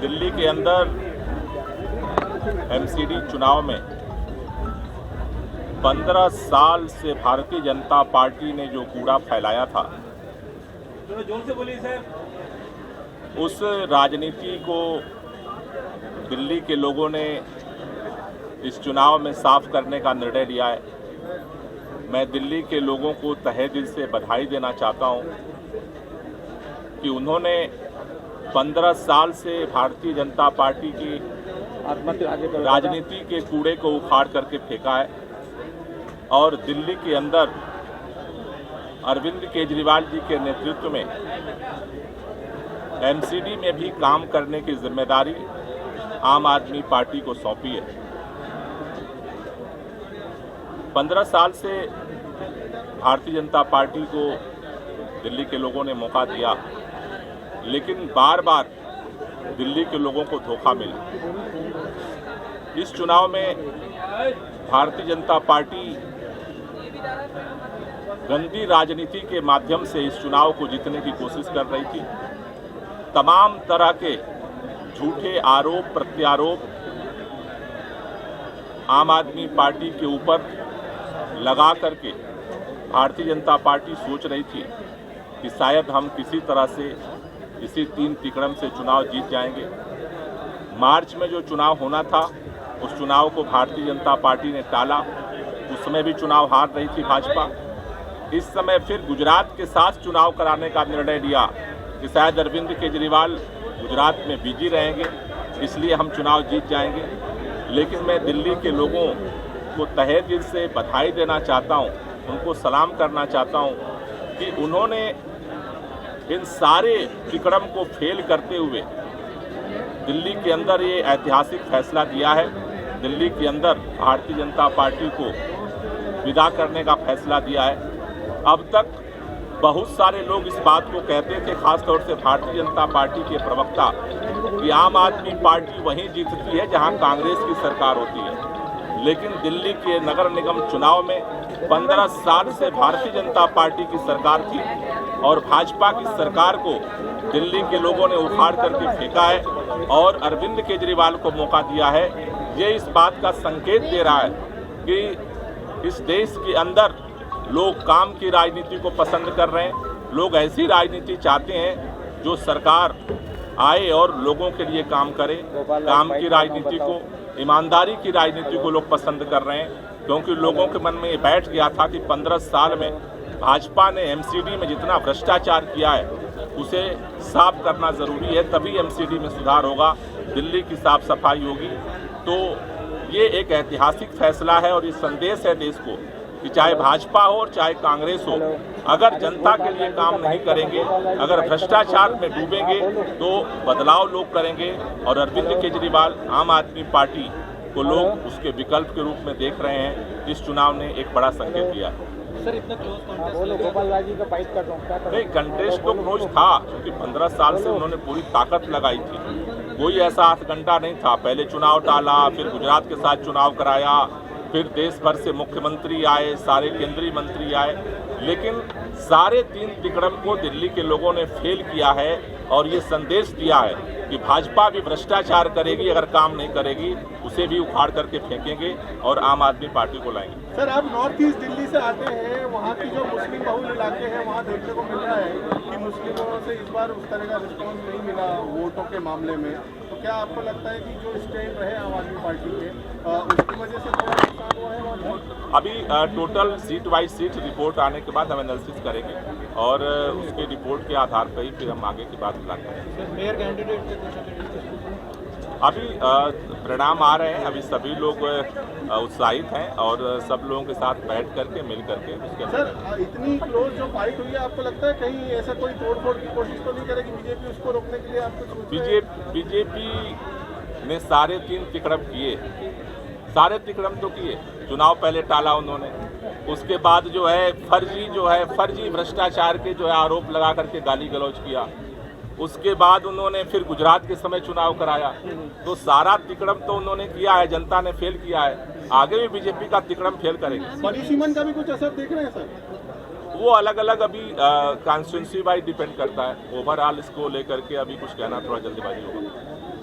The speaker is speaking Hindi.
दिल्ली के अंदर एमसीडी चुनाव में 15 साल से भारतीय जनता पार्टी ने जो कूड़ा फैलाया था, उस राजनीति को दिल्ली के लोगों ने इस चुनाव में साफ करने का निर्णय लिया है। मैं दिल्ली के लोगों को तहे दिल से बधाई देना चाहता हूं कि उन्होंने 15 साल से भारतीय जनता पार्टी की राजनीति के कूड़े को उखाड़ करके फेंका है और दिल्ली के अंदर अरविंद केजरीवाल जी के नेतृत्व में एमसीडी में भी काम करने की जिम्मेदारी आम आदमी पार्टी को सौंपी है। 15 साल से भारतीय जनता पार्टी को दिल्ली के लोगों ने मौका दिया, लेकिन बार बार दिल्ली के लोगों को धोखा मिला। इस चुनाव में भारतीय जनता पार्टी गंदी राजनीति के माध्यम से इस चुनाव को जीतने की कोशिश कर रही थी। तमाम तरह के झूठे आरोप प्रत्यारोप आम आदमी पार्टी के ऊपर लगा करके भारतीय जनता पार्टी सोच रही थी कि शायद हम किसी तरह से इसी 3 तिकड़म से चुनाव जीत जाएंगे। मार्च में जो चुनाव होना था, उस चुनाव को भारतीय जनता पार्टी ने टाला। उस समय भी चुनाव हार रही थी भाजपा। इस समय फिर गुजरात के साथ चुनाव कराने का निर्णय लिया कि शायद अरविंद केजरीवाल गुजरात में बिजी रहेंगे, इसलिए हम चुनाव जीत जाएंगे। लेकिन मैं दिल्ली के लोगों को तहे दिल से बधाई देना चाहता हूं, उनको सलाम करना चाहता हूं कि उन्होंने इन सारे तिकड़म को फेल करते हुए दिल्ली के अंदर ये ऐतिहासिक फैसला किया है। दिल्ली के अंदर भारतीय जनता पार्टी को विदा करने का फैसला दिया है। अब तक बहुत सारे लोग इस बात को कहते थे, खासतौर से भारतीय जनता पार्टी के प्रवक्ता, कि आम आदमी पार्टी वहीं जीतती है जहां कांग्रेस की सरकार होती है। लेकिन दिल्ली के नगर निगम चुनाव में 15 साल से भारतीय जनता पार्टी की सरकार थी और भाजपा की सरकार को दिल्ली के लोगों ने उखाड़ करके फेंका है और अरविंद केजरीवाल को मौका दिया है। ये इस बात का संकेत दे रहा है कि इस देश के अंदर लोग काम की राजनीति को पसंद कर रहे हैं। लोग ऐसी राजनीति चाहते हैं जो सरकार आए और लोगों के लिए काम करे। काम की राजनीति को, ईमानदारी की राजनीति को लोग पसंद कर रहे हैं, क्योंकि लोगों के मन में ये बैठ गया था कि 15 साल में भाजपा ने एमसीडी में जितना भ्रष्टाचार किया है उसे साफ करना जरूरी है, तभी एमसीडी में सुधार होगा, दिल्ली की साफ सफाई होगी। तो ये एक ऐतिहासिक फैसला है और ये संदेश है देश को कि चाहे भाजपा हो और चाहे कांग्रेस हो, अगर जनता के लिए काम नहीं करेंगे, अगर भ्रष्टाचार में डूबेंगे तो बदलाव लोग करेंगे। और अरविंद केजरीवाल आम आदमी पार्टी को लोग उसके विकल्प के रूप में देख रहे हैं। इस चुनाव ने एक बड़ा संकेत दिया है। सर, इतना क्लोज कॉन्टेस्ट गोपाल राजी का फाइट कर रहा हूं। नहीं, कंटेस्ट तो क्लोज था, क्योंकि 15 साल से उन्होंने पूरी ताकत लगाई थी। कोई ऐसा 8 घंटा नहीं था। पहले चुनाव टाला, फिर गुजरात के साथ चुनाव कराया, फिर देश भर से मुख्यमंत्री आए, सारे केंद्रीय मंत्री आए, लेकिन सारे 3 तिकड़म को दिल्ली के लोगों ने फेल किया है और ये संदेश दिया है कि भाजपा भी भ्रष्टाचार करेगी, अगर काम नहीं करेगी उसे भी उखाड़ करके फेंकेंगे और आम आदमी पार्टी को लाएंगे। सर, आप नॉर्थ ईस्ट दिल्ली से आते हैं, वहाँ की जो मुस्लिम बहुल इलाके हैं वहाँ देखने को मिल रहा है कि मुस्लिमों से इस बार उस तरह का रिस्पॉन्स नहीं मिला वोटों के मामले में। तो क्या आपको लगता है कि जो स्टैंड रहे आम आदमी पार्टी के, उसकी वजह से थोड़ा नुकसान हुआ है वहाँ पर? अभी total seat wise seat report आने के बाद हम एनालिसिस करेंगे और उसके रिपोर्ट के आधार पर ही फिर हम आगे की बात करेंगे। मेयर कैंडिडेट अभी परिणाम आ रहे हैं, अभी सभी लोग उत्साहित हैं और सब लोगों के साथ बैठ करके मिल करके उसके सर, इतनी क्लोज जो फाइट हुई है, आपको लगता है कहीं ऐसा कोई तोड़फोड़ की कोशिश तो नहीं करेगी बीजेपी उसको रोकने के लिए? आपको बीजेपी ने सारे 3 तिकड़म किए, सारे तिकड़म तो किए। चुनाव पहले टाला उन्होंने, उसके बाद जो है फर्जी भ्रष्टाचार के जो है आरोप लगा करके गाली गलौज किया, उसके बाद उन्होंने फिर गुजरात के समय चुनाव कराया। तो सारा तिकड़म तो उन्होंने किया है, जनता ने फेल किया है। आगे भी बीजेपी का तिकड़म फेल करेगी। परिसीमन का भी कुछ असर देख रहे हैं सर? वो अलग अलग अभी कॉन्स्टिट्यूंसी वाइज डिपेंड करता है। ओवरऑल इसको लेकर के अभी कुछ कहना थोड़ा जल्दीबाजी होगा।